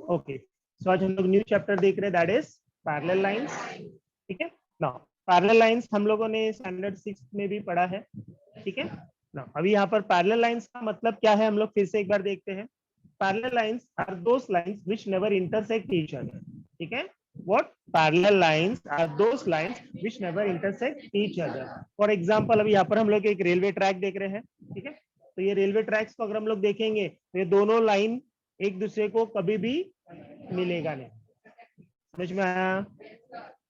Okay, सो आज हम लोग न्यू चैप्टर देख रहे हैं, दैट इज पैरेलल लाइंस। ठीक है ना, पैरेलल लाइंस हम लोगों ने स्टैंडर्ड 6 में भी पढ़ा है। ठीक है ना, अभी यहाँ पर पैरेलल लाइंस का मतलब क्या है हम लोग फिर से एक बार देखते हैं। Parallel lines are those lines which never intersect each other. ठीक है, what parallel lines are those lines which never intersect each other. For example अभी यहाँ पर हम लोग एक रेलवे ट्रैक देख रहे हैं। ठीक है, तो ये रेलवे ट्रैक्स को अगर हम लोग देखेंगे तो ये दोनों लाइन एक दूसरे को कभी भी मिलेगा नहीं। समझ में आया?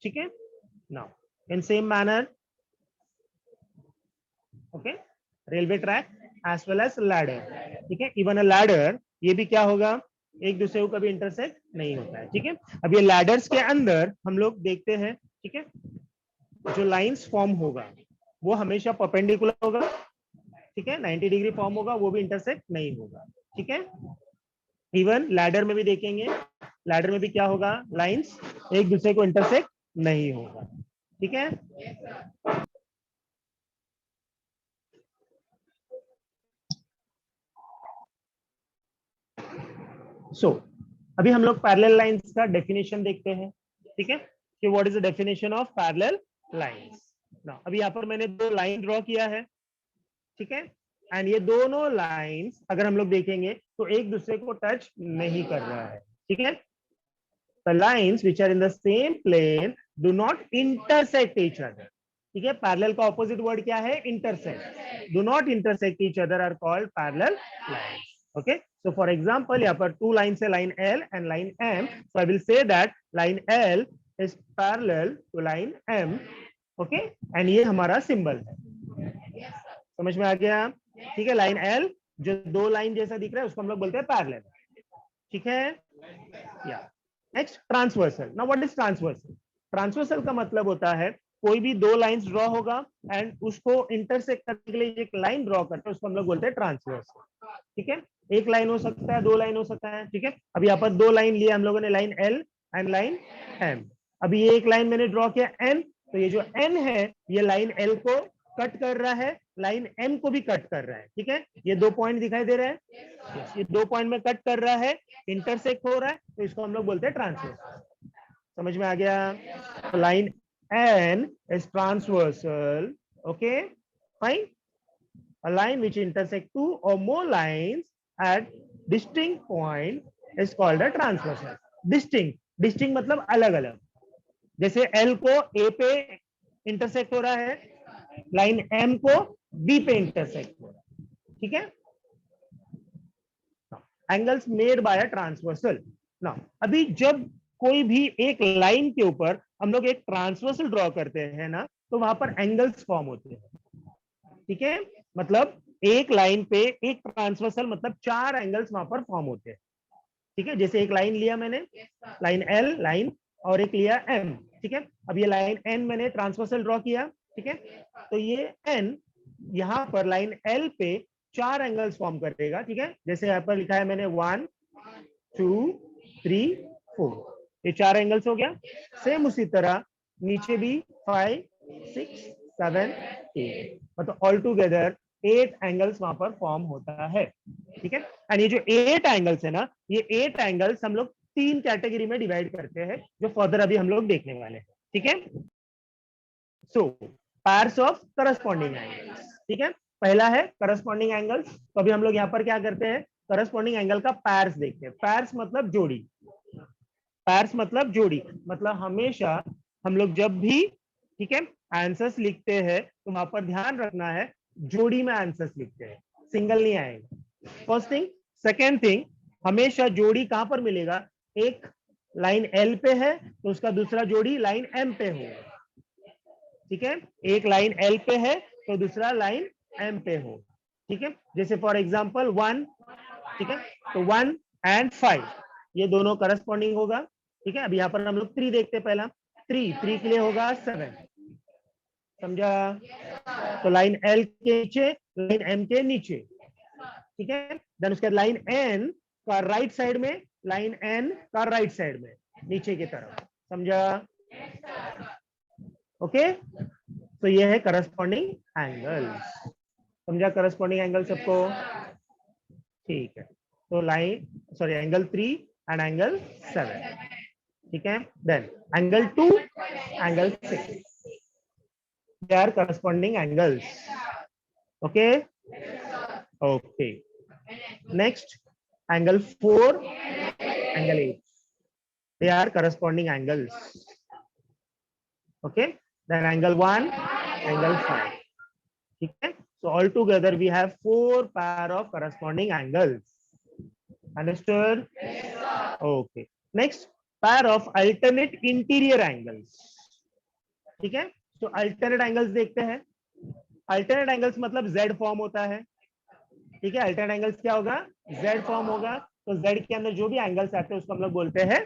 ठीक है, now in same manner, okay, railway track as well as ladder. ठीक है, इवन अ लैडर, ये भी क्या होगा, एक दूसरे को कभी इंटरसेक्ट नहीं होता है। ठीक है, अब ये लैडर्स के अंदर हम लोग देखते हैं, ठीक है, जो लाइंस फॉर्म होगा वो हमेशा परपेंडिकुलर होगा। ठीक है, 90 डिग्री फॉर्म होगा, वो भी इंटरसेक्ट नहीं होगा। ठीक है, इवन लैडर में भी देखेंगे, लैडर में भी क्या होगा, लाइंस एक दूसरे को इंटरसेक्ट नहीं होगा। ठीक है, सो अभी हम लोग पैरेलल लाइंस का डेफिनेशन देखते हैं। ठीक है, कि what is the definition of parallel lines. ना अभी यहाँ पर मैंने दो लाइन ड्रॉ किया है। ठीक है, एंड ये दोनों लाइंस अगर हम लोग देखेंगे तो एक दूसरे को टच नहीं कर रहा है। ठीक है, the lines which are in the same plane do not intersect each other. ठीक है, पैरेलल का ऑपोजिट वर्ड क्या है, intersect. Do not intersect each other are called parallel lines. Okay, so for example यहाँ पर टू लाइन्स है, line L and line M, so I will say that line L is parallel to line M. Okay, and ये हमारा symbol है। समझ में आ गया? ठीक है, लाइन एल जो दो लाइन जैसा दिख रहा है उसको हम लोग बोलते हैं पैरेलल। ठीक है, या next transversal. Now what is transversal? Transversal का मतलब होता है कोई भी दो लाइंस ड्रॉ होगा एंड उसको इंटरसेक्ट करने के लिए एक लाइन ड्रॉ करते हैं, उसको हम लोग बोलते हैं ट्रांसवर्सल। ठीक है, एक लाइन हो सकता है, दो लाइन हो सकता है। ठीक है, अब यहाँ पर दो लाइन लिया हम लोगों ने, line L and line M. अभी ये एक लाइन मैंने ड्रॉ किया एन, तो ये जो एन है ये लाइन एल को कट कर रहा है, लाइन एम को भी कट कर रहा है। ठीक है, ये दो पॉइंट दिखाई दे रहे हैं, ये दो पॉइंट में कट कर रहा है, इंटरसेक्ट हो रहा है, तो इसको हम लोग बोलते हैं ट्रांसवर्सल। समझ में आ गया? Line N is transversal. Okay fine, a line which intersect two or more lines at distinct point is called a transversal. distinct मतलब अलग अलग, जैसे L को A पे इंटरसेक्ट हो रहा है, लाइन M को B पे इंटरसेक्ट हो रहा है। ठीक है, angles made by a transversal. ना अभी जब कोई भी एक लाइन के ऊपर हम लोग एक ट्रांसवर्सल ड्रॉ करते हैं ना, तो वहां पर एंगल्स फॉर्म होते हैं। ठीक है, मतलब एक लाइन पे एक ट्रांसवर्सल मतलब चार एंगल्स वहां पर फॉर्म होते हैं। ठीक है, जैसे एक लाइन लिया मैंने, लाइन एल लाइन, और एक लिया एम। ठीक है, अब ये लाइन एन मैंने ट्रांसवर्सल ड्रॉ किया। ठीक है, तो ये एन यहाँ पर लाइन एल पे चार एंगल्स फॉर्म करेगा। ठीक है, जैसे यहाँ पर लिखा है मैंने 1 2 3 4, ये चार एंगल्स हो गया। सेम उसी तरह नीचे भी 5 6 7 8, मतलब ऑल टूगेदर 8 एंगल्स वहां पर फॉर्म होता है। ठीक है, एंड ये जो 8 एंगल्स है ना, ये 8 एंगल्स हम लोग तीन कैटेगरी में डिवाइड करते हैं, जो फर्दर अभी हम लोग देखने वाले हैं। ठीक है, सो पैर्स ऑफ करस्पॉन्डिंग एंगल्स। ठीक है, पहला है करस्पॉन्डिंग एंगल्स। तो अभी हम लोग यहाँ पर क्या करते हैं, करस्पॉन्डिंग एंगल का पैर्स देखते हैं। पैर्स मतलब जोड़ी, पैर्स मतलब जोड़ी, मतलब हमेशा हम लोग जब भी, ठीक है, आंसर्स लिखते हैं तो वहां पर ध्यान रखना है जोड़ी में आंसर्स लिखते हैं, सिंगल नहीं आएगा। First thing. सेकेंड थिंग, हमेशा जोड़ी कहां पर मिलेगा, एक लाइन एल पे है तो उसका दूसरा जोड़ी लाइन एम पे होगा। ठीक है, एक लाइन एल पे है तो दूसरा लाइन एम पे हो। ठीक है, जैसे फॉर एग्जांपल 1, ठीक है, तो 1 एंड 5 ये दोनों करस्पॉन्डिंग होगा। ठीक है, अब यहाँ पर हम लोग 3 देखते हैं। पहला 3 के लिए होगा 7, समझा? तो लाइन एल के नीचे, लाइन एम के नीचे। ठीक है, देन उसके बाद लाइन एन का राइट साइड में, लाइन एन का राइट साइड में, नीचे की तरफ। समझा? ओके, तो ये है करस्पॉन्डिंग एंगल। समझा करस्पॉन्डिंग एंगल सबको? ठीक है, तो line, sorry, angle 3 and angle 7. ठीक है, then angle 2, angle 6. They are corresponding angles. Okay. Okay. Next, angle 4, angle 8. They are corresponding angles. Okay. Then angle 1, angle 5. Okay. So altogether we have 4 pair of corresponding angles. Understood? Okay. Next, pair of alternate interior angles. ठीक है, तो alternate angles देखते हैं. Alternate angles मतलब Z form होता है. ठीक है, अल्टरनेट एंगल्स क्या होगा? Z फॉर्म होगा. तो Z के अंदर जो भी एंगल्स आते हैं उसको हम लोग बोलते हैं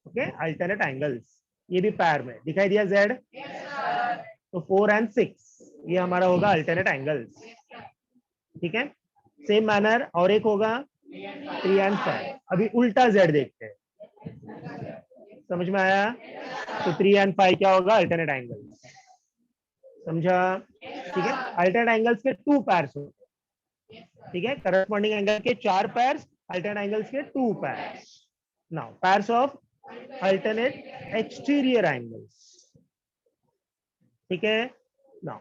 ओके अल्टरनेट एंगल्स. ये भी पैर में दिखाई दिया Z. तो 4 and 6 ये हमारा होगा अल्टरनेट एंगल्स. ठीक है, सेम मैनर और एक होगा 3 and 5. अभी उल्टा Z देखते हैं. समझ में आया? तो 3 and 5 क्या होगा? Alternate angles. समझा? ठीक है, अल्टरनेट एंगल्स के 2 पैर्स होते हैं. ठीक है, करस्पॉन्डिंग एंगल के 4 पैर्स, अल्टरनेट एंगल्स के 2 pairs. Now pairs of alternate exterior angles. ठीक है, नाउ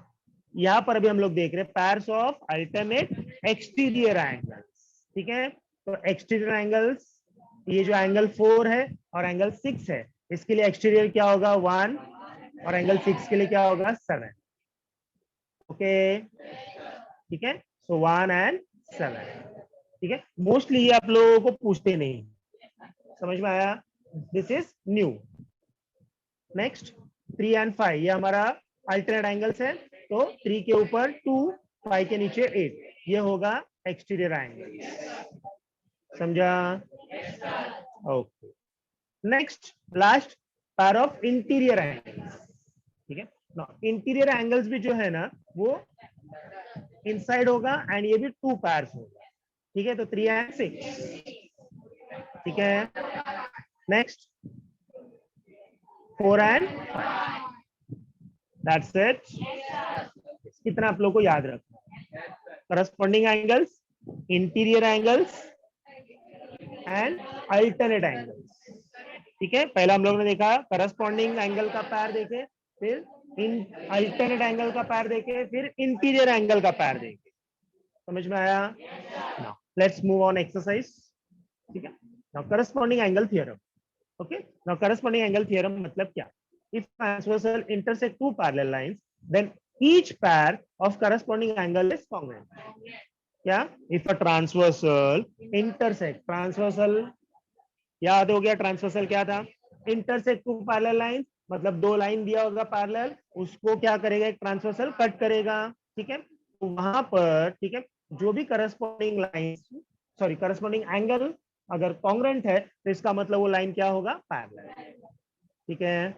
यहां पर अभी हम लोग देख रहे हैं pairs of alternate exterior angles. ठीक है, तो एक्सटीरियर एंगल्स, ये जो एंगल 4 है और एंगल 6 है, इसके लिए एक्सटीरियर क्या होगा? 1 और एंगल 6 के लिए क्या होगा? 7. ओके, ठीक है, सो 1 and 7. ठीक है, मोस्टली ये आप लोगों को पूछते नहीं. समझ में आया? This is new. Next 3 and 5 ये हमारा अल्टरनेट एंगल्स है. तो 3 के ऊपर 2, 5 के नीचे 8, ये होगा एक्सटीरियर एंगल. समझा? Okay. Next last pair of interior angles. ठीक है, ना इंटीरियर एंगल्स भी जो है ना वो इनसाइड होगा एंड ये भी 2 पैर्स होगा. ठीक है, तो 3 and 6. ठीक है, नेक्स्ट 4 and 5. That's it. कितना आप लोग को याद रखना है? Corresponding angles, interior angles and alternate angles. ठीक है, पहला हम लोगों ने देखा करस्पॉन्डिंग एंगल का पैर देखे, फिर अल्टरनेट एंगल का पैर देखे, फिर इंटीरियर एंगल का पैर देखे. समझ में आया? Now let's move on exercise. ठीक है, now corresponding angle theorem. Okay, now corresponding angle theorem मतलब क्या? If transversal intersect 2 parallel lines then each pair of corresponding angle is congruent. क्या? If a transversal intersect, transversal याद हो गया? Transversal क्या था? इंटरसेक्ट 2 पैरेलल लाइंस, मतलब 2 line दिया होगा पैरेलल, उसको क्या करेगा? एक ट्रांसवर्सल कट करेगा. ठीक है, तो वहां पर ठीक है जो भी करस्पॉन्डिंग लाइन करस्पॉन्डिंग एंगल अगर कांग्रुएंट है तो इसका मतलब वो लाइन क्या होगा? पैरेलल. ठीक है,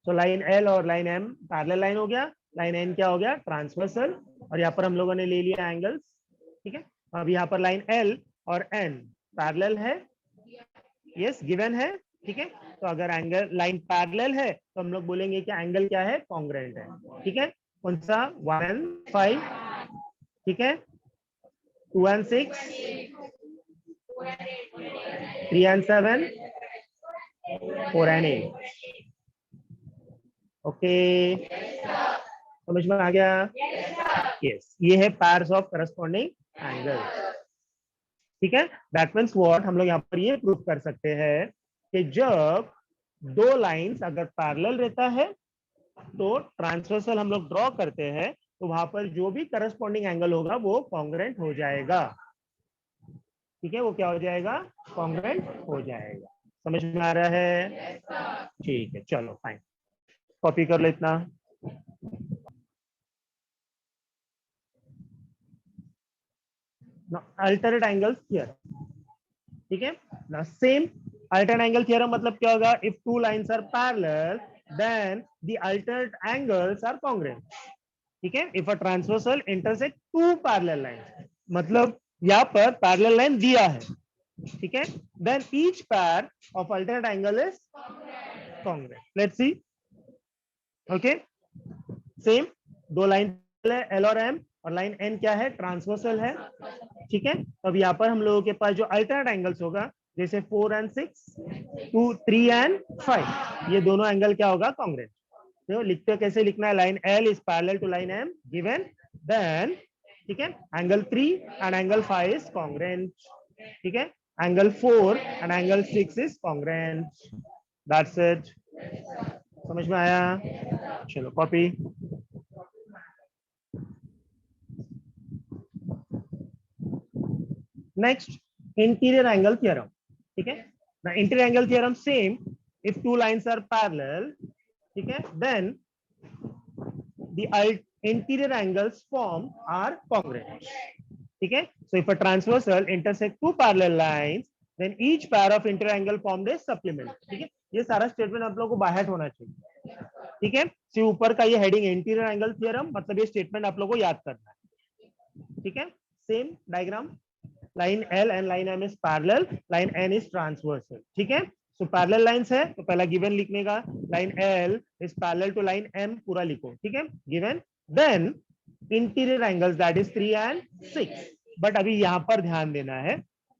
तो लाइन एल और लाइन एम पैरेलल लाइन हो गया. लाइन एन क्या हो गया? ट्रांसवर्सल. और यहाँ पर हम लोगों ने ले लिया एंगल्स. ठीक है, अब यहाँ पर लाइन एल और एन पैरेलल है. यस, गिवन है. ठीक है, तो अगर एंगल लाइन पैरेलल है तो हम लोग बोलेंगे कि एंगल क्या है? कांग्रुएंट है. ठीक है, कौन सा? 1 and 5. ठीक है, 2 and 6, 3 and 7, 4 and 8. ओके, समझ में आ गया? यस, ये है पैर्स ऑफ करस्पॉन्डिंग एंगल्स. ठीक है, दैट मींस व्हाट, हम लोग यहाँ पर ये प्रूव कर सकते हैं कि जब 2 लाइंस अगर पैरेलल रहता है तो ट्रांसवर्सल हम लोग ड्रॉ करते हैं तो वहां पर जो भी करस्पॉन्डिंग एंगल होगा वो कांग्रुएंट हो जाएगा. ठीक है, वो क्या हो जाएगा? कांग्रुएंट हो जाएगा. समझ में आ रहा है? ठीक है, चलो फाइन, कॉपी कर लो इतना. Alternate angle theorem. ठीक है, ना सेम अल्टरनेट एंगल थ्योरम मतलब क्या होगा? If 2 lines are parallel then the alternate angles are congruent. ठीक है, if a transversal intersect 2 parallel lines, मतलब यहाँ पर पैरेलल लाइन दिया है. ठीक है, then each pair of alternate angle is congruent. Let's see. Okay, same 2 line L और एम, और लाइन एन क्या है, ट्रांसवर्सल है, ठीक है। तो अब यहाँ पर हम लोगों के पास जो अल्टरनेट एंगल्स होगा, जैसे 4 and 6, 2, 3 and 5, ये दोनों एंगल क्या होगा, कॉन्ग्रुएंट। तो लिखते कैसे लिखना है, line L is parallel to line M given, then ठीक है angle 3 and angle 5 is congruent, ठीक है, angle 4 and angle 6 is congruent, that's it. समझ में आया? चलो copy. Next, interior angle theorem, ठीक है ना। Interior angle theorem same, if two lines are parallel, ठीक है, then the interior angles formed are congruent, ठीक है। So if a transversal intersect two parallel lines, then each pair of interior angle formed is supplement, ठीक है। ये सारा statement आप लोगों को बाहर होना चाहिए, ठीक है। तो ऊपर का ये हेडिंग इंटीरियर एंगल थ्योरम, मतलब ये स्टेटमेंट आप लोगों को याद करना है, ठीक है। Same diagram, line L and line M is parallel, line N is transversal, ठीक है। तो पैरेलल लाइंस है तो पहला गिवन लिखने का, line L is parallel to line M, पूरा लिखो, ठीक है, given. Then interior angles that is 3 and 6, but अभी यहां पर ध्यान देना है,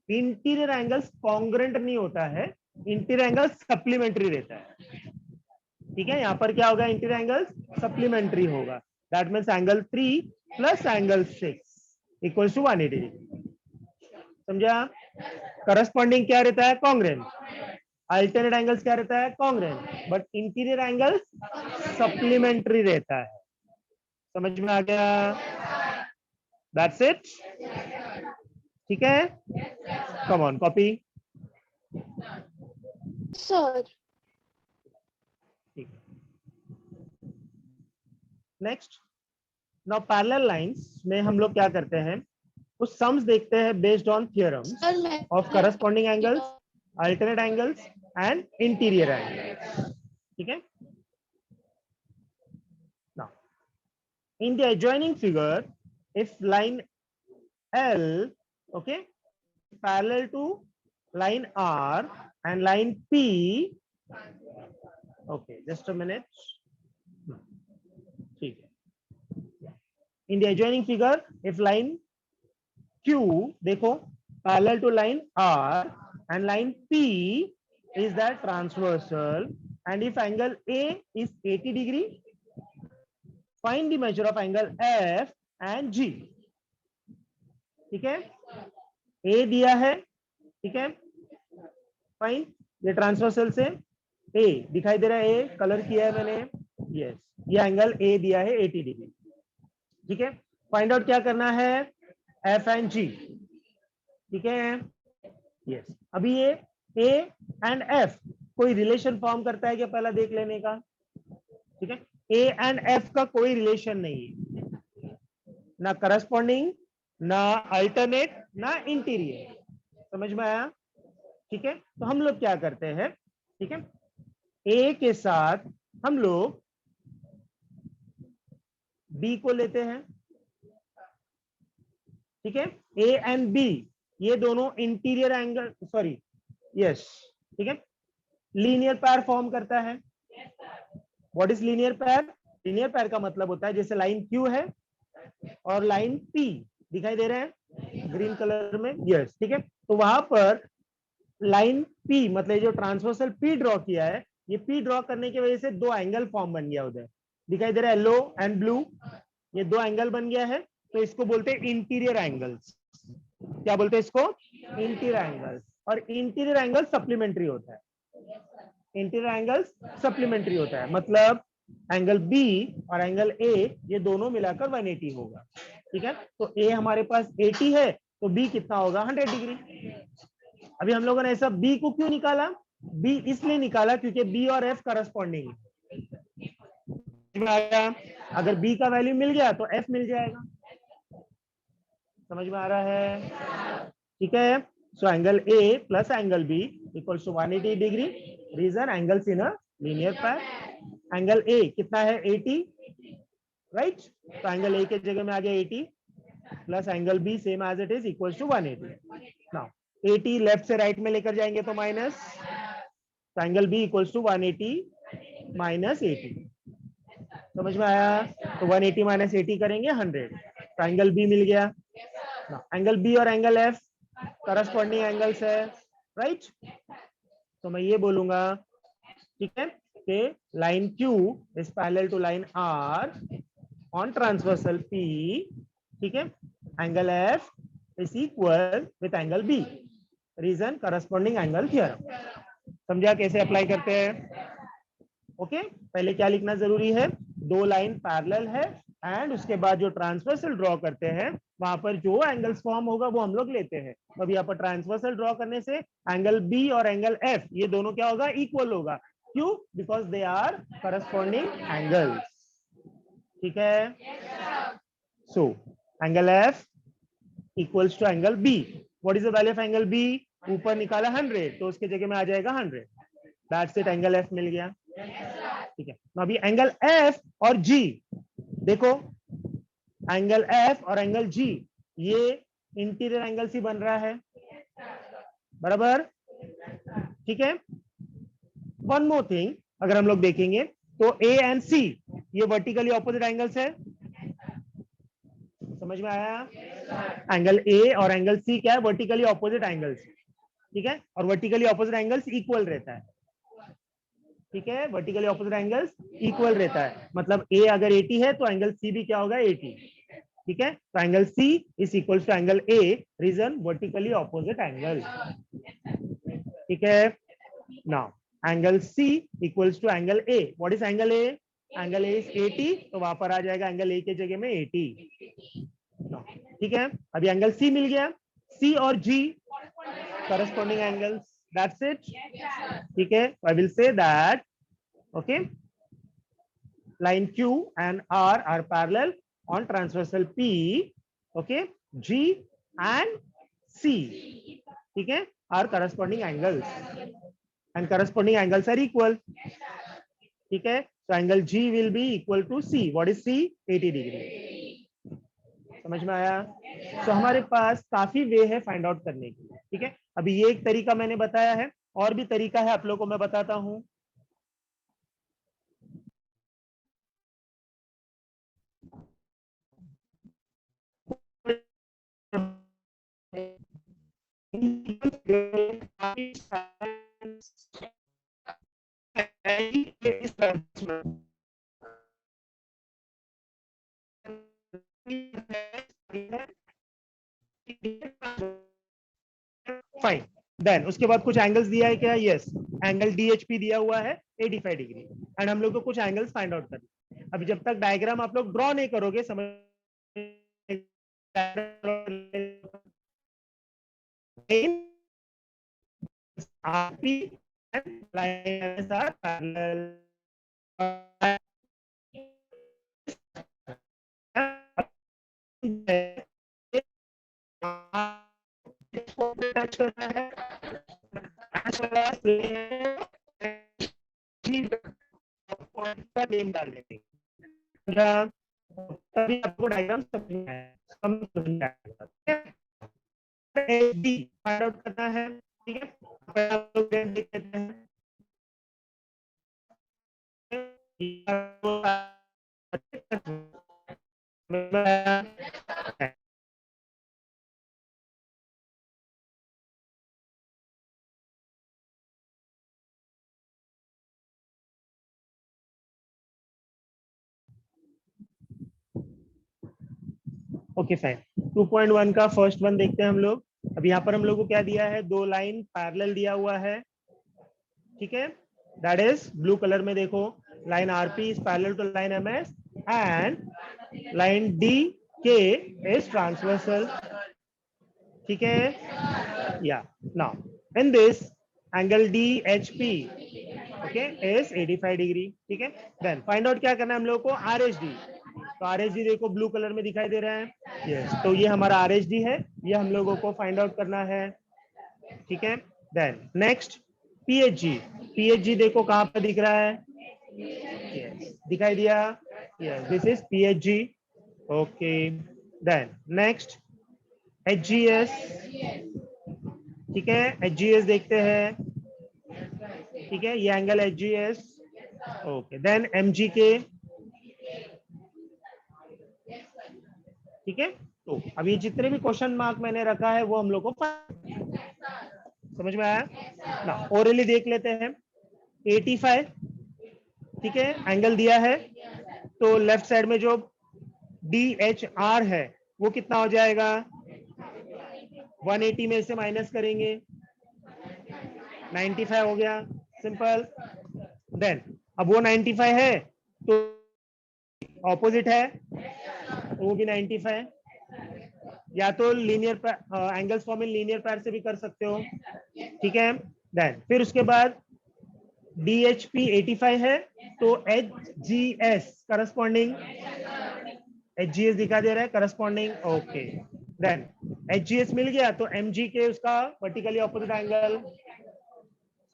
इंटीरियर एंगल्स कॉन्ग्रुएंट नहीं होता है, इंटीरियर एंगल्स सप्लीमेंट्री रहता है, ठीक है। यहां पर क्या होगा, इंटीरियर एंगल्स सप्लीमेंट्री होगा, that means angle 3 plus angle 6 equals to 180 degree, समझा। करस्पॉन्डिंग क्या रहता है, कॉन्ग्रुएंट। अल्टरनेट एंगल्स क्या रहता है, congruent, but interior angles supplementary रहता है, समझ में आ गया? दैट्स इट, ठीक है। Come on copy. Sir next, now parallel lines में हम लोग क्या करते हैं, कुछ सम्स देखते हैं based on theorems of corresponding angles, alternate angles and interior angles, ठीक है। Now in the adjoining figure, if line L, okay, parallel to line R and line P, okay, just a minute, ठीक है। in the adjoining figure, if line Q, देखो, parallel to line R and line P is that transversal, and if angle A is 80 degree, find the measure of angle F and G, ठीक है। A दिया है, ठीक है, fine, ये transversal से A दिखाई दे रहा है, A कलर किया है मैंने, यस, ये एंगल A दिया है 80 डिग्री, ठीक है। फाइंड आउट क्या करना है, F and G, ठीक है, यस। अभी ये A and F कोई रिलेशन फॉर्म करता है क्या, पहला देख लेने का, ठीक है। A and F का कोई रिलेशन नहीं है, ना करस्पॉन्डिंग, ना अल्टरनेट, ना इंटीरियर, समझ में आया, ठीक है। तो हम लोग क्या करते हैं, ठीक है, A के साथ हम लोग B को लेते हैं, ठीक है। A and B ये दोनों इंटीरियर एंगल, सॉरी, यस, ठीक है, लीनियर पैर फॉर्म करता है। व्हाट इज लीनियर पैर? लीनियर पैर का मतलब होता है, जैसे लाइन Q है और लाइन P दिखाई दे रहे हैं ग्रीन कलर में, यस, ठीक है। तो वहां पर लाइन P, मतलब जो ट्रांसवर्सल P ड्रॉ किया है, ये P ड्रॉ करने की वजह से दो एंगल फॉर्म बन गया, उधर दिखाई दे रहा है येलो एंड ब्लू, ये दो एंगल बन गया है, तो इसको बोलते हैं इंटीरियर एंगल्स। क्या बोलते हैं इसको? Interior angles. और इंटीरियर एंगल सप्लीमेंट्री होता है, इंटीरियर एंगल्स सप्लीमेंट्री होता है, मतलब एंगल बी और एंगल ए ये दोनों मिलाकर 180 होगा, ठीक है। तो ए हमारे पास 80 है, तो बी कितना होगा, 100 डिग्री। अभी हम लोगों ने ऐसा बी को क्यों निकाला, बी इसलिए निकाला क्योंकि बी और एफ करस्पॉन्डिंग है, अगर बी का वैल्यू मिल गया तो एफ मिल जाएगा, समझ में आ रहा है, ठीक है। So angle A plus angle B equals to 180 degree, reason angles in a linear pair. Angle A कितना है, 80, राइट, तो एंगल ए के जगह में आ गया 80 plus angle B same as it is equals to 180। Now 80 left से right में लेकर जाएंगे तो माइनस, तो angle B equals to 180 minus 80, समझ में आया। तो 180 माइनस 80 करेंगे 100, तो एंगल बी मिल गया ना। एंगल बी और एंगल एफ करस्पॉन्डिंग एंगल्स है, राइट। तो मैं ये बोलूंगा, ठीक है, कि line Q is parallel to line R on transversal P, ठीक है, angle F is equal with angle B, reason corresponding angle theorem. समझा कैसे अप्लाई करते हैं? ओके, पहले क्या लिखना जरूरी है, दो लाइन पैरेलल है एंड उसके बाद जो ट्रांसवर्सल ड्रॉ करते हैं वहां पर जो एंगल्स फॉर्म होगा वो हम लोग लेते हैं। तो अभी यहाँ पर ट्रांसवर्सल ड्रॉ करने से एंगल बी और एंगल एफ ये दोनों क्या होगा, इक्वल होगा। क्यों? Because they are corresponding angles, ठीक है। So angle F equals to angle B. What is the value of angle B? ऊपर निकाला 100 तो उसके जगह में आ जाएगा 100। दैट्स इट, एंगल एफ मिल गया, ठीक है। अभी एंगल एफ और जी देखो, एंगल एफ और एंगल जी ये इंटीरियर एंगल ही बन रहा है, बराबर, ठीक है। वन मोर थिंग, अगर हम लोग देखेंगे तो ए एंड सी ये वर्टिकली ऑपोजिट एंगल्स है, समझ में आया? एंगल ए और एंगल सी क्या है, वर्टिकली ऑपोजिट एंगल्स, ठीक है। और वर्टिकली ऑपोजिट एंगल्स इक्वल रहता है, ठीक है, वर्टिकली ऑपोजिट एंगल्स इक्वल रहता है। मतलब ए अगर 80 है तो एंगल सी भी क्या होगा, 80, ठीक है। तो angle C is equal to angle A, reason vertically opposite angle, ठीक है। Now angle C equals to angle A. What is angle A? Angle A is 80, तो वहां पर आ जाएगा एंगल ए के जगह में 80, ठीक है। अभी एंगल सी मिल गया, सी और जी करस्पॉन्डिंग एंगल्स, दैट्स इट, ठीक है। आई will say that okay, line Q and R are parallel on transversal P, okay, G and C, ठीक है, are corresponding angles and corresponding angles are equal, ठीक है। so angle G will be equal to C. what is C? 80 degree. समझ में आया? so हमारे पास काफी वे है फाइंड आउट करने के लिए, ठीक है। अभी ये एक तरीका मैंने बताया है, और भी तरीका है आप लोगों को मैं बताता हूं। फाइन, देन उसके बाद कुछ एंगल्स दिया है क्या? यस, एंगल डीएचपी दिया हुआ है 85 डिग्री, एंड हम लोग को कुछ एंगल्स फाइंड आउट करना। अभी जब तक डायग्राम आप लोग ड्रॉ नहीं करोगे समझ RP and lines are parallel, touch करना है, नेम डाल देंगे, तभी आपको डायग्राम समझ में आएगा। फाइंड आउट करना है, ठीक है। आप लोग देख लेते हैं, ओके फाइन। 2.1 का फर्स्ट वन देखते हैं हम लोग। अब यहाँ पर हम लोग को क्या दिया है, दो लाइन पैरेलल दिया हुआ है, ठीक है। दैट इज ब्लू कलर में देखो, line RP is parallel to line MS and line D K is transversal, ठीक है। या now in this angle D H P okay is 85 degree, ठीक है। देन फाइंड आउट क्या करना है हम लोग को, आर एच डी। तो आर एच डी देखो ब्लू कलर में दिखाई दे रहा है, यस, तो ये हमारा आर एच डी है, ये हम लोगों को फाइंड आउट करना है, ठीक है। देन नेक्स्ट पीएचजी, पीएचजी देखो कहां पर दिख रहा है, yes, दिखाई दिया, yes, this is PHG, okay. Then next HGS, ठीक है, एचजीएस देखते हैं, ठीक है, ये angle HGS, okay. Then MGK, ठीक है, तो अभी जितने भी क्वेश्चन मार्क मैंने रखा है वो हम लोग को समझ में आया ना। ओरली देख लेते हैं। 85, ठीक है, एंगल दिया है, तो लेफ्ट साइड में जो DHR है वो कितना हो जाएगा, 180 में से माइनस करेंगे, 95 हो गया, सिंपल। देन अब वो 95 है तो ऑपोजिट है, तो वो भी 95, या तो linear angles form in linear पैर से भी कर सकते हो, ठीक है। देन फिर उसके बाद DHP 85 है, तो HGS करस्पॉन्डिंग, HGS दिखा दे रहा है करस्पॉन्डिंग, ओके। देन HGS मिल गया तो MG के उसका वर्टिकली ऑपोजिट एंगल,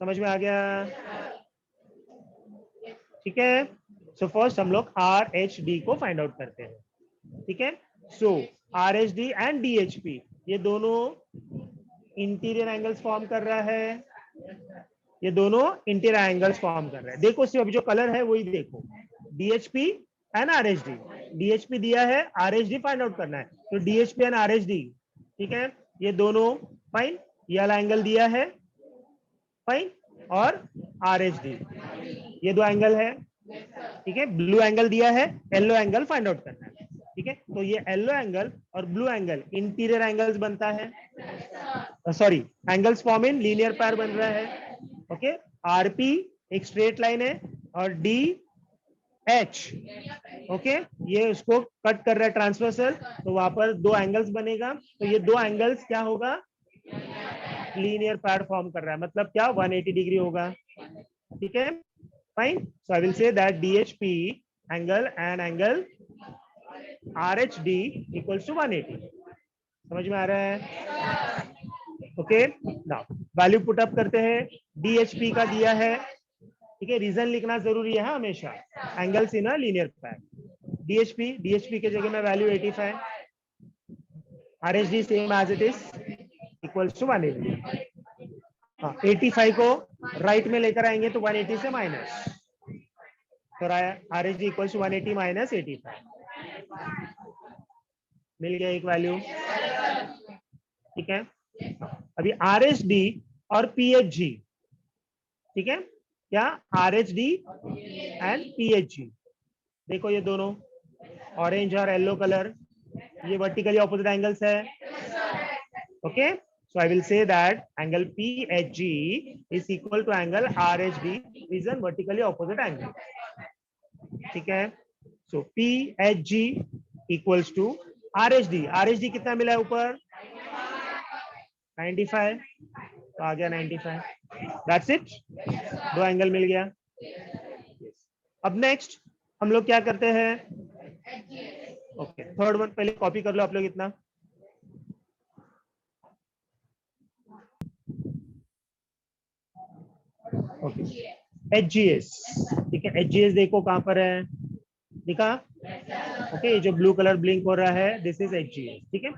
समझ में आ गया, ठीक है। सो फर्स्ट हम लोग RHD को फाइंड आउट करते हैं, ठीक है। सो RHD एंड DHP ये दोनों इंटीरियर एंगल्स फॉर्म कर रहा है, ये दोनों इंटीरियर एंगल्स फॉर्म कर रहे हैं। देखो सिर्फ जो कलर है वही देखो, DHP एंड RHD, DHP दिया है, RHD फाइंड आउट करना है, तो DHP एंड RHD, ठीक है, ये दोनों फाइन, ये वाला एंगल दिया है फाइन, और RHD ये दो एंगल है, ठीक है। ब्लू एंगल दिया है, येलो एंगल फाइंड आउट करना है, ठीक है। तो ये येलो एंगल और ब्लू एंगल इंटीरियर एंगल्स बनता है, sorry angles form in linear पैर बन रहा है, ओके। RP एक स्ट्रेट लाइन है और DH, ओके, ये उसको कट कर रहा है ट्रांसवर्सल, तो वहां पर दो एंगल्स बनेगा, तो ये दो एंगल्स क्या होगा, लीनियर पैर फॉर्म कर रहा है, मतलब क्या 180 डिग्री होगा, ठीक है, fine. So I will say that DHP angle and angle RHD equals to 180, समझ में आ रहा है, okay. Now value put up करते हैं, DHP का दिया है, ठीक है, रीजन लिखना जरूरी है हमेशा, angles in a linear pair, DHP के जगह में value 85, RHD same as it is equals to 180, हाँ 85 को राइट में लेकर आएंगे तो 180 से माइनस, तो RHD इक्वल्स टू 180 माइनस 85, मिल गया एक वैल्यू, ठीक है। अभी RHD और PHG, ठीक है, क्या RHD एंड PHG, देखो ये दोनों ऑरेंज और येलो कलर, ये वर्टिकली ऑपोजिट एंगल्स है, okay. So I will say that angle PHG is equal to angle RHD, reason vertically opposite angle, ठीक है। So PHG equals to RHD कितना मिला है ऊपर 95, तो आ गया 95, दैट्स इट, दो एंगल मिल गया। अब नेक्स्ट हम लोग क्या करते हैं, ओके थर्ड वन पहले कॉपी कर लो आप लोग इतना, ओके HGS, ठीक है, HGS देखो कहां पर है, दिखा, ओके, ये जो ब्लू कलर ब्लिंक हो रहा है दिस इज HGS, ठीक है।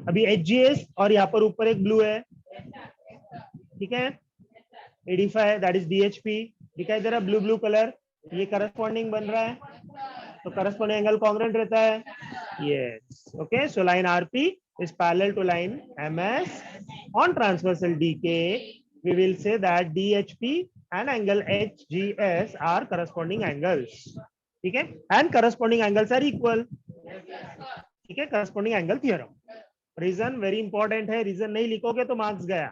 अभी HGS और यहाँ पर ऊपर एक ब्लू है, ठीक है, 85 दैट इज DHP, दिखाई दे रहा ब्लू ब्लू कलर, ये करस्पॉन्डिंग बन रहा है, तो करस्पॉन्डिंग एंगल कॉन्ग्रुएंट रहता है, yes, okay. So line RP is parallel to line MS on transversal DK, we will say that DHP and angle HGS are corresponding angles, ठीक है, and corresponding angles are equal, ठीक है, corresponding angle theorem, reason very important है, reason नहीं लिखोगे तो marks गया,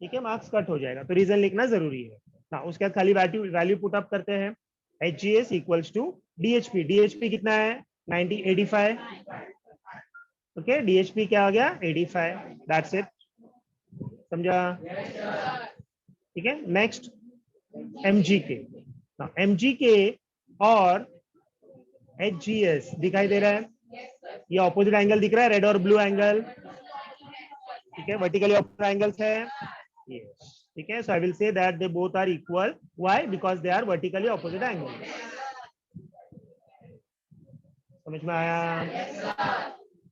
ठीक है, मार्क्स कट हो जाएगा, तो रीजन लिखना जरूरी है ना। उसके बाद खाली वैल्यू पुट अप करते हैं, HGS इक्वल्स टू DHP कितना है 85, ओके, DHP क्या आ गया 85, दैट्स इट, समझा, ठीक है। नेक्स्ट MGK, MGK और HGS दिखाई दे रहा है, ये ऑपोजिट एंगल दिख रहा है, रेड और ब्लू एंगल, ठीक है, वर्टिकली ऑपोजिट एंगल्स है, yes, ठीक है। So I will say that they both are equal, why, because they are vertically opposite angles, समझ में आया,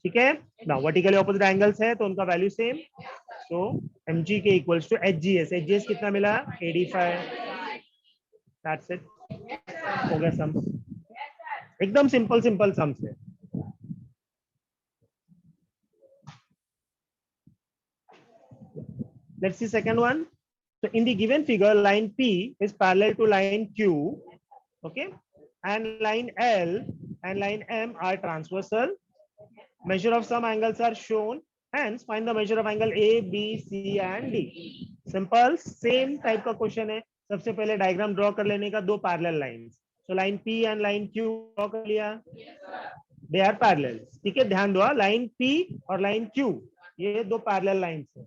ठीक है ना, वर्टिकली ऑपोजिट एंगल्स है तो उनका value same, so MGK equals to HGS कितना मिला 85, दैट्स इट, हो गया सम, एकदम सिंपल सिंपल सम्स है, Let's see second one. So in the given figure, line P is parallel to line Q, okay, and line L and line M are transversal. Measure of some angles are shown. Hence, find the measure of angle A, B, C and D. Simple, same type का question है. सबसे पहले diagram draw कर लेने का, दो parallel lines. So line P and line Q draw कर लिया. They are parallel. ठीक है, ध्यान दो, लाइन P और लाइन Q ये दो पैरेलल लाइंस है.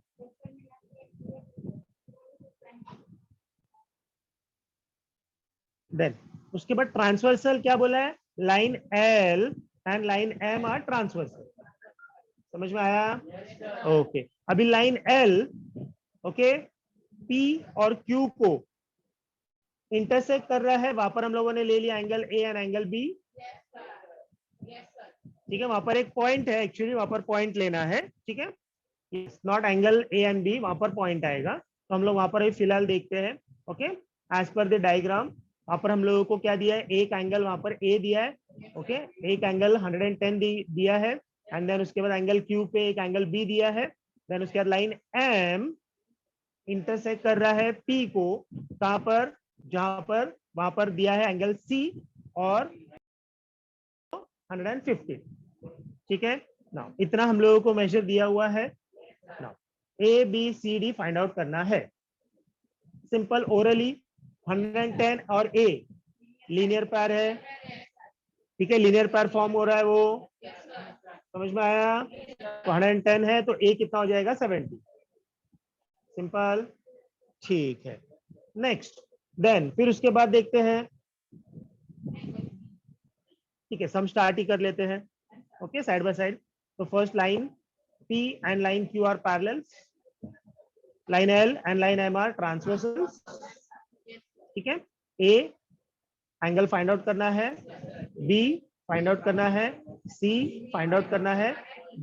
देन उसके बाद ट्रांसवर्सल क्या बोला है, line L and line M are transversal. समझ में आया? ओके. अभी लाइन L, ओके, P और Q को इंटरसेक्ट कर रहा है. वहां पर हम लोगों ने ले लिया angle A and angle B. ठीक है, वहां पर एक पॉइंट है, एक्चुअली वहां पर पॉइंट लेना है. ठीक है, naught angle A and B, वहां पर पॉइंट आएगा. तो हम लोग वहां पर फिलहाल देखते हैं. Okay, as per the diagram वहां पर हम लोगों को क्या दिया है, एक एंगल वहां पर A दिया है. ओके, एक एंगल 110 दिया है. एंड देन उसके बाद एंगल Q पे एक एंगल B दिया है. देन उसके बाद लाइन M इंटरसेक्ट कर रहा है P को, कहां पर, जहां पर वहां पर दिया है एंगल C और 150. ठीक है ना, इतना हम लोगों को मेजर दिया हुआ है. Now A B C D find out करना है. सिंपल ओरली 110 और A लीनियर पैर है. ठीक है, लीनियर पैर फॉर्म हो रहा है, वो समझ में आया? तो 110 है तो A कितना हो जाएगा, 70. सिंपल, ठीक है. नेक्स्ट, देन फिर उसके बाद देखते हैं. ठीक है, सम स्टार्ट ही कर लेते हैं. Okay, side by side. तो first line P and line Q are parallel. Line L and line M are transversals. ठीक है, A एंगल फाइंड आउट करना है, B फाइंड आउट करना है, C फाइंड आउट करना है,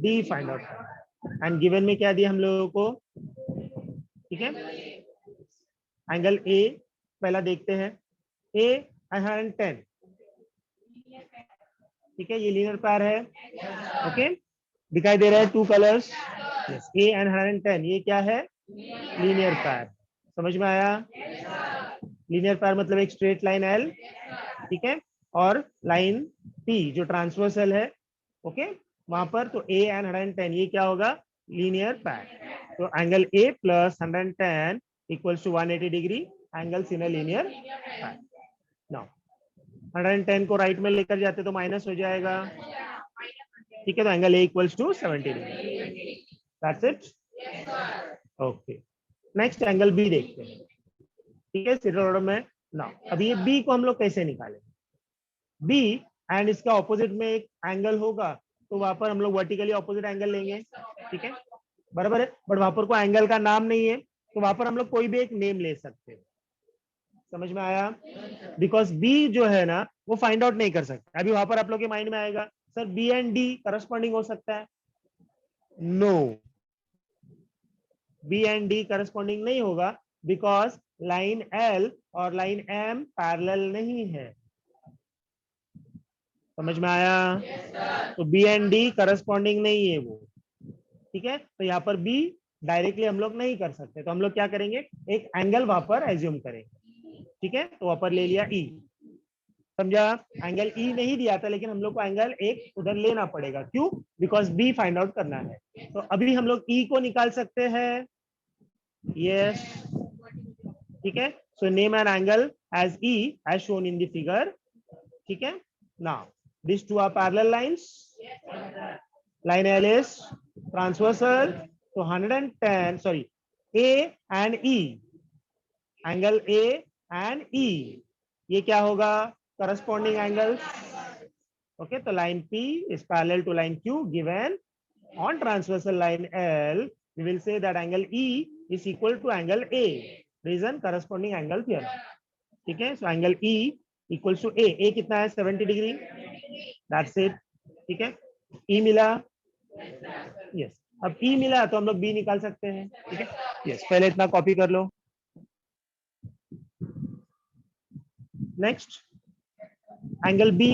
D फाइंड आउट करना है. एंड गिवन में क्या दिया हम लोगों को? ठीक है, एंगल A पहला देखते हैं. A 110. ठीक है, ये लीनियर पैर है. ओके, दिखाई दे रहा है टू कलर्स. A एंड 110, ये क्या है, लीनियर पैर. समझ में आया? लीनियर पैर मतलब एक स्ट्रेट लाइन L. ठीक है, और लाइन P जो ट्रांसवर्सल है. ओके, वहां पर तो A एंड 110 ये क्या होगा, लीनियर पैर. तो angle A plus 110 equals to 180 degree angles in a linear pair. Now 110 को राइट में लेकर जाते तो माइनस हो जाएगा. ठीक है, तो angle A equals to 70 degree. That's it. Okay, next angle B देखते हैं. ठीक है, सीरियल ऑर्डर में. नाउ अब ये B को हम लोग कैसे निकालेंगे? B एंड इसका ऑपोजिट में एक एंगल होगा, तो वहां पर हम लोग वर्टिकली ऑपोजिट एंगल लेंगे. ठीक है, बराबर है. बट वहां पर कोई एंगल का नाम नहीं है, तो वहां पर हम लोग कोई भी एक नेम ले सकते हैं. समझ में आया? बिकॉज B जो है ना, वो फाइंड आउट नहीं कर सकते. अभी वहां पर आप लोग के माइंड में आएगा, sir B and D corresponding हो सकता है. No, B and D corresponding नहीं होगा, बिकॉज लाइन L और लाइन M पैरेलल नहीं है. समझ में आया? तो B एंड D करस्पॉन्डिंग नहीं है वो. ठीक है, तो यहाँ पर B डायरेक्टली हम लोग नहीं कर सकते, तो हम लोग क्या करेंगे, एक एंगल वहां पर एज्यूम करेंगे. ठीक है, तो वहां पर ले लिया E. समझा? एंगल E नहीं दिया था, लेकिन हम लोग को एंगल एक उधर लेना पड़ेगा. क्यों? बिकॉज B फाइंड आउट करना है. तो अभी हम लोग E को निकाल सकते हैं. यस, ठीक है. So name an angle as E as shown in the figure. ठीक है, now these two are parallel lines. Line L is transversal. So 110, sorry, A and E, angle A and E, ये क्या होगा, corresponding angles. Okay, तो line P is parallel to line Q given on transversal line L. We will say that angle E is equal to angle A. Reason, corresponding angle theorem. ठीक है, so angle E equals to A. A कितना है, 70 degree. That's it. ठीक है, E मिला. Yes, अब E मिला तो हम लोग B निकाल सकते हैं. ठीक है, यस, पहले इतना कॉपी कर लो. Next angle B.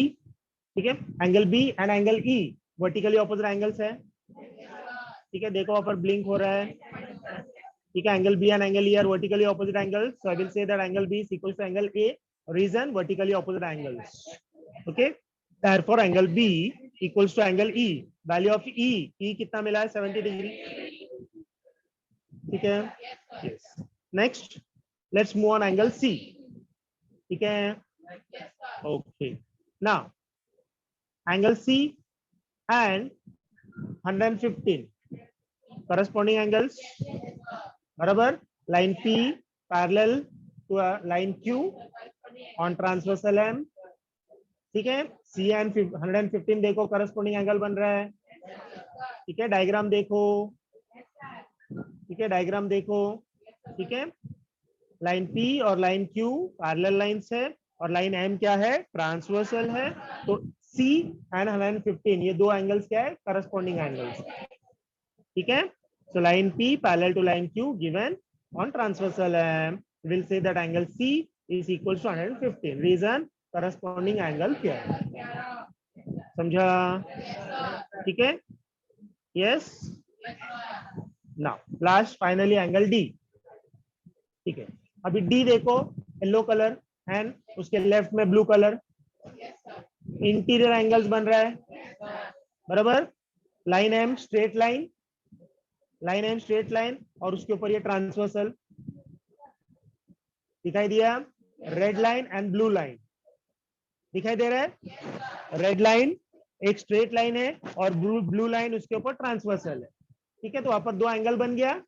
ठीक है, angle B and angle E vertically opposite angles है. ठीक है, देखो वहां पर ब्लिंक हो रहा है. ठीक है, angle B and angle E are vertically opposite angles, so I will say that angle B is equal to angle A, reason vertically opposite angles. Okay, therefore angle B equals to angle E. Value of E कितना मिला है? 70 degree. ठीक है, yes. Next let's move on angle C. ठीक है, okay. Now angle C and 115 corresponding angles, बराबर. Line P parallel to line Q on transversal M. ठीक है, C एंड 115 देखो करस्पॉन्डिंग एंगल बन रहा है. ठीक है, डायग्राम देखो. ठीक है, डायग्राम देखो. ठीक है, लाइन P और लाइन Q पैरेलल लाइंस है और लाइन M क्या है? ट्रांसवर्सल है. तो C एंड 115 ये दो एंगल्स क्या है? Corresponding angles. ठीक है, so line P parallel to line Q given on transversal M, we'll say that angle C is equal to 115. Reason corresponding angle क्या है? समझा? ठीक है, yes. Now last finally angle D. ठीक है, अभी D देखो, येलो कलर एंड उसके लेफ्ट में ब्लू कलर. इंटीरियर एंगल्स बन रहा है, बराबर. Line M straight line, line am straight line और उसके ऊपर ये ट्रांसवर्सल दिखाई दिया. Red line and blue line दिखाई दे रहा है. रेड लाइन एक स्ट्रेट लाइन है और ब्लू लाइन उसके ऊपर ट्रांसवर्सल है. ठीक है, तो वहां पर दो एंगल बन गया.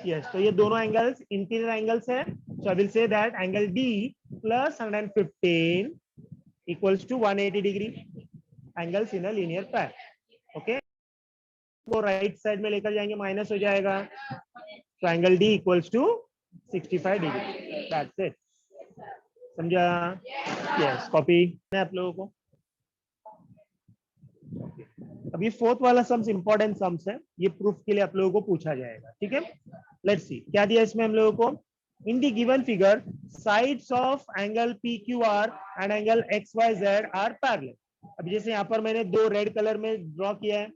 यस, तो ये दोनों एंगल्स इंटीरियर एंगल्स है. So I will say that angle D plus 115 equals to 180 degree angles in a linear pair. Okay, को राइट साइड में लेकर जाएंगे माइनस हो जाएगा. तो angle D equals to 65 degree. That's it. समझा? यस, कॉपी है आप लोगों को. अभी फोर्थ वाला सम्स इंपॉर्टेंट सम्स है, ये प्रूफ के लिए आप लोगों को पूछा जाएगा. ठीक है, लेट्स सी क्या दिया इसमें हम लोगों को. In the given figure sides of angle P Q R and angle X Y Z are parallel. अभी जैसे यहाँ पर मैंने दो रेड कलर में ड्रॉ किया है.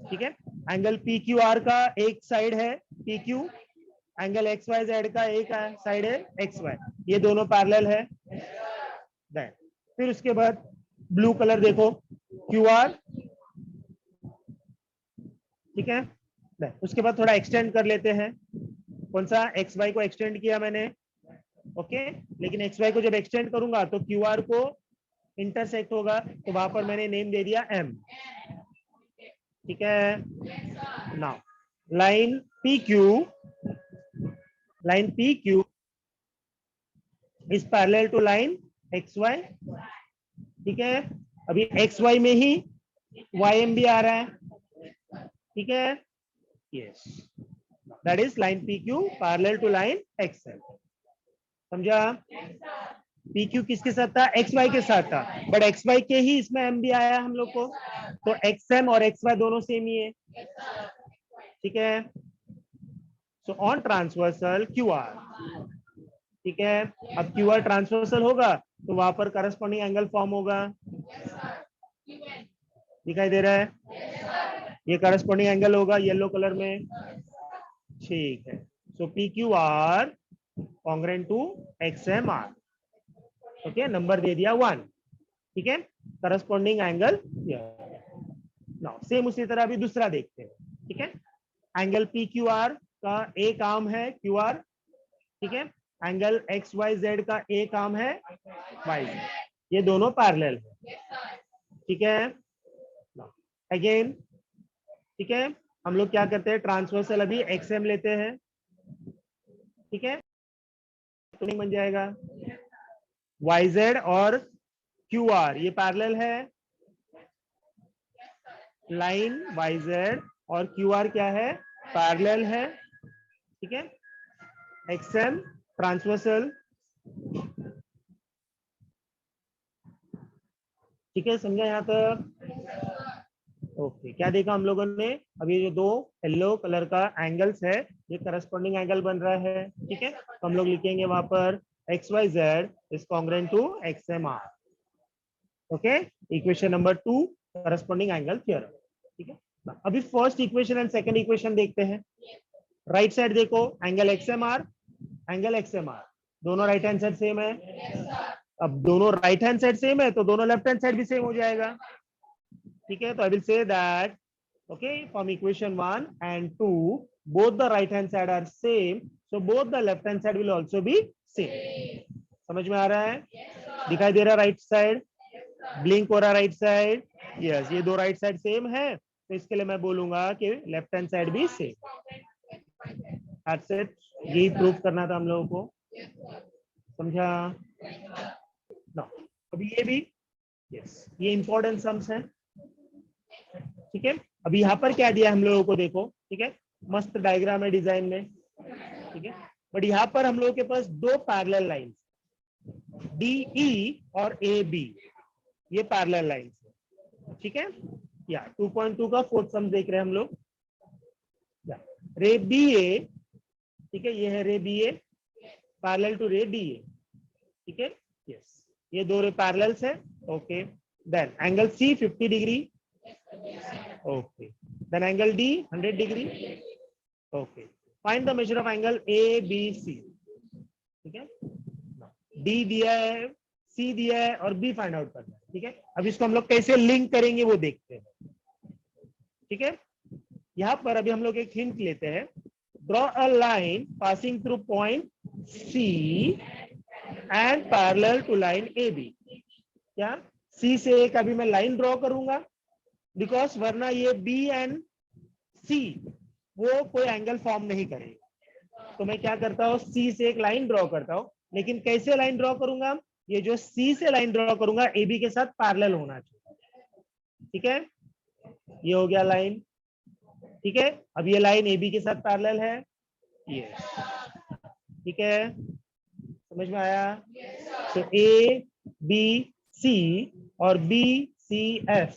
ठीक है, एंगल पी क्यू आर का एक साइड है P Q, angle X Y Z का एक साइड है एक्स वाई, ये दोनों पैरेलल है. फिर उसके बाद ब्लू कलर देखो, क्यू आर. ठीक है, उसके बाद थोड़ा एक्सटेंड कर लेते हैं. कौन सा? एक्स वाई को एक्सटेंड किया मैंने. ओके, लेकिन एक्स वाई को जब एक्सटेंड करूंगा तो क्यू आर को इंटरसेक्ट होगा, तो वहां पर मैंने नेम दे दिया एम. ठीक है, now line P Q is parallel to line X Y. ठीक है, अभी एक्स वाई में ही वाई एम भी आ रहा है. ठीक है, yes, that is line P Q parallel to line X M. समझा? पी क्यू किसके साथ था? एक्स वाई के साथ था, बट एक्स वाई के ही इसमें एम भी आया हम लोग को, तो एक्स एम और एक्स वाई दोनों सेम ही है. ठीक है, so on transversal Q R. ठीक है, अब क्यू आर ट्रांसवर्सल होगा तो वहां पर करस्पॉन्डिंग एंगल फॉर्म होगा. दिखाई दे रहा है? ये करस्पॉन्डिंग एंगल होगा येलो कलर में. ठीक है, so P Q R congruent to X M R. Okay, number दे दिया 1. ठीक है, करस्पॉन्डिंग एंगल. नाउ सेम उसी तरह अभी दूसरा देखते हैं. ठीक है, एंगल पी क्यू आर का एक आर्म है क्यू आर. ठीक है, एंगल एक्स वाई जेड का एक आर्म है वाई. ये दोनों पैरेलल है. ठीक है, अगेन. ठीक है, हम लोग क्या करते हैं? ट्रांसवर्सल अभी एक्स एम लेते हैं. ठीक है, तो नहीं बन जाएगा. वाई जेड और क्यू आर ये पैरेलल है. लाइन वाई जेड और क्यू आर क्या है? पैरेलल है. ठीक है, एक्स एम ट्रांसवर्सल. ठीक है, समझा यहाँ तक? ओके, क्या देखा हम लोगों ने? अभी जो दो येलो कलर का एंगल्स है ये करस्पॉन्डिंग एंगल बन रहा है. ठीक है, तो हम लोग लिखेंगे वहां पर X Y Z is congruent to X M R. Okay, equation number 2 corresponding angle theorem. ठीक है, अभी first equation and second equation देखते हैं. राइट साइड देखो, एंगल XMR, एंगल XMR, दोनों राइट हैंड साइड सेम है। अब दोनों राइट हैंड साइड सेम है तो दोनों लेफ्ट हैंड साइड भी सेम हो जाएगा। ठीक है, तो आई will say that okay from equation 1 and 2 both the right hand side are same, so both the left hand side will also be same. समझ में आ रहा है? दिखाई दे रहा है राइट साइड, ब्लिंक हो रहा है राइट साइड, यस, ये दो राइट साइड सेम है तो इसके लिए मैं बोलूंगा कि लेफ्ट हैंड साइड भी सेम। दैट्स इट, यही प्रूव करना था हम लोगों को, समझा ना? अभी ये भी यस, ये इंपॉर्टेंट सम्स है। ठीक है, अभी यहाँ पर क्या दिया हम लोगों को देखो, ठीक है, मस्त डायग्राम है डिजाइन में, ठीक है, बट यहाँ पर हम लोगों के पास दो पैरेलल लाइंस DE और AB, ये पैरेलल लाइंस है। ठीक है, या 2.2 का फोर्थ सम देख रहे हैं हम लोग, रे BA, ठीक है, ये है रे BA पैरेलल टू रे DA। ठीक है, यस, ये दो रे पैरेलल्स है। Okay, then angle C 50 degree, okay, then angle D 100 degree, okay, find the measure of angle ABC। ठीक है, D दिया है, C दिया है और B फाइंड आउट करना है। ठीक है, अब इसको हम लोग कैसे लिंक करेंगे वो देखते हैं। ठीक है, यहाँ पर अभी हम लोग एक हिंट लेते हैं, draw a line passing through point C and parallel to line AB। क्या C से एक अभी मैं लाइन ड्रॉ करूंगा, बिकॉज वरना ये B एंड C वो कोई एंगल फॉर्म नहीं करेगा, तो मैं क्या करता हूँ, C से एक लाइन ड्रॉ करता हूँ, लेकिन कैसे लाइन ड्रॉ करूंगा, ये जो C से लाइन ड्रॉ करूंगा AB के साथ पैरेलल होना चाहिए। ठीक है, ये हो गया लाइन। ठीक है, अब ये लाइन AB के साथ पैरेलल है, ये ठीक है, समझ में आया? तो ABC और BCF,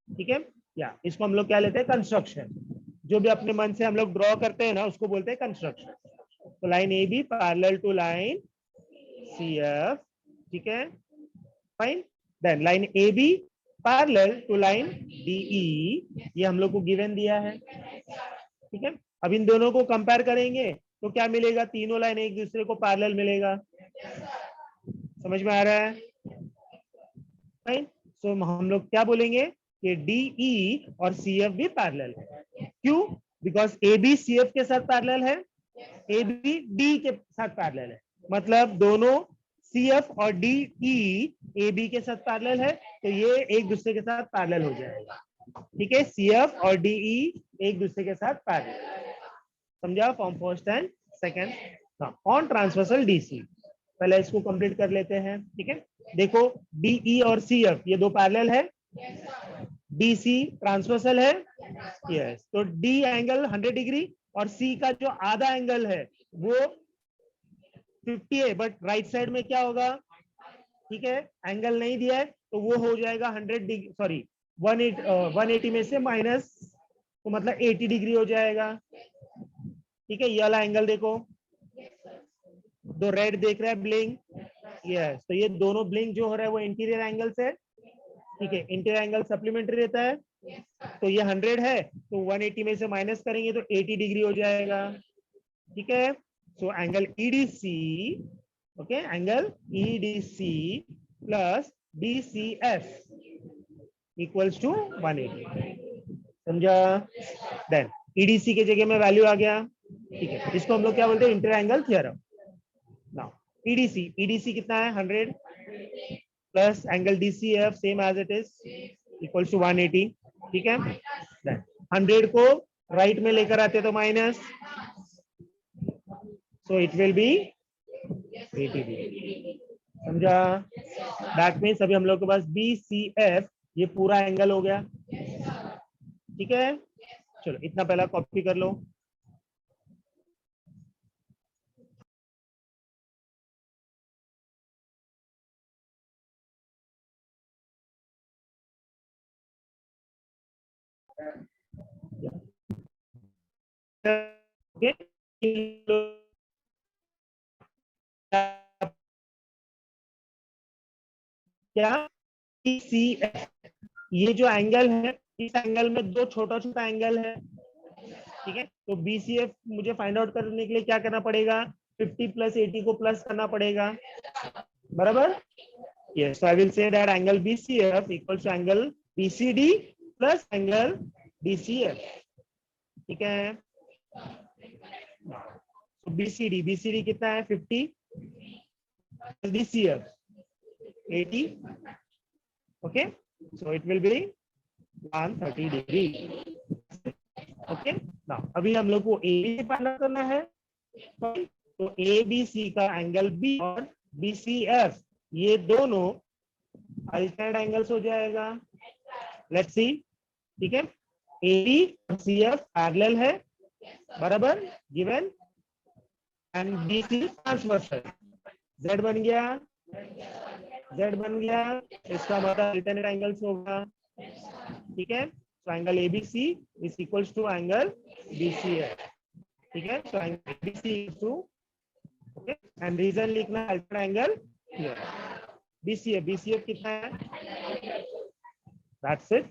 ठीक है, या इसको हम लोग क्या लेते हैं, कंस्ट्रक्शन, जो भी अपने मन से हम लोग ड्रॉ करते हैं ना उसको बोलते हैं कंस्ट्रक्शन। तो line AB parallel to line CF, ठीक है, fine, then line AB parallel to line DE, ये हम लोग को गिवन दिया है। ठीक है, अब इन दोनों को कंपेयर करेंगे तो क्या मिलेगा, तीनों लाइन एक दूसरे को पैरेलल मिलेगा। समझ में आ रहा है? फाइन, सो हम लोग क्या बोलेंगे कि DE और CF भी पैरेलल है। क्यों? बिकॉज AB CF के साथ पैरेलल है, AB D के साथ पैरेलल है, मतलब दोनों CF और DE AB के साथ पैरेलल है, तो ये एक दूसरे के साथ पैरेलल हो जाएगा। ठीक है, CF और DE एक दूसरे के साथ पैरेलल, समझा? Form first and second. On transversal DC, पहले इसको कंप्लीट कर लेते हैं। ठीक है, देखो DE और CF ये दो पैरेलल है, DC ट्रांसवर्सल है, यस, तो D एंगल 100 डिग्री और C का जो आधा एंगल है वो 50 है, बट राइट साइड में क्या होगा, ठीक है, एंगल नहीं दिया है तो वो हो जाएगा 100 डिग्री, सॉरी 180 में से माइनस, तो मतलब 80 डिग्री हो जाएगा। ठीक है, ये वाला एंगल देखो, दो रेड देख रहा है ब्लिंक, यस, तो ये दोनों ब्लिंक जो हो रहा है वो इंटीरियर एंगल से, ठीक है, इंटीरियर एंगल सप्लीमेंट्री रहता है, तो ये 100 है तो 180 में से माइनस करेंगे तो 80 डिग्री हो जाएगा। ठीक है, so angle EDC, okay, angle EDC plus DCF equals to 180, समझा? देन EDC के जगह में वैल्यू आ गया। ठीक है, इसको हम लोग क्या बोलते हैं, inter angle theorem. Now EDC कितना है, 100 plus angle DCF same as it is equals to 180। ठीक है, 100 को राइट में लेकर आते तो minus, so it will be 80 degree, समझा? दैट मीन्स अभी हम लोग के पास BCF ये पूरा एंगल हो गया। ठीक है, चलो इतना पहला कॉपी कर लो। क्या CF, ये जो एंगल है इस एंगल में दो छोटा छोटा एंगल है, ठीक है, तो BCF मुझे फाइंड आउट करने के लिए क्या करना पड़ेगा, 50 प्लस 80 को प्लस करना पड़ेगा, बराबर। Yes, so I will say that angle BCF equals to angle BCD plus angle DCF, ठीक है। तो BCD कितना है 50, DCF 80, okay, so it will be 130 degree, okay. Now अभी हम लोग को ABC फाइंड आउट करना है, तो ABC का एंगल B और BCF ये दोनों अल्टरनेट एंगल्स हो जाएगा। लेट्स सी, ठीक है, AB और CF पैरेलल है, बराबर, given, and BC transversal, Z बन गया, Z बन गया, इसका मतलब अल्टरनेट एंगल्स होगा, ठीक है। तो angle ABC is equals to angle BCF, ठीक है। तो angle ABC two, okay, and reason लिखना अल्टरनेट एंगल हियर, BCF कितना है, दैट्स इट,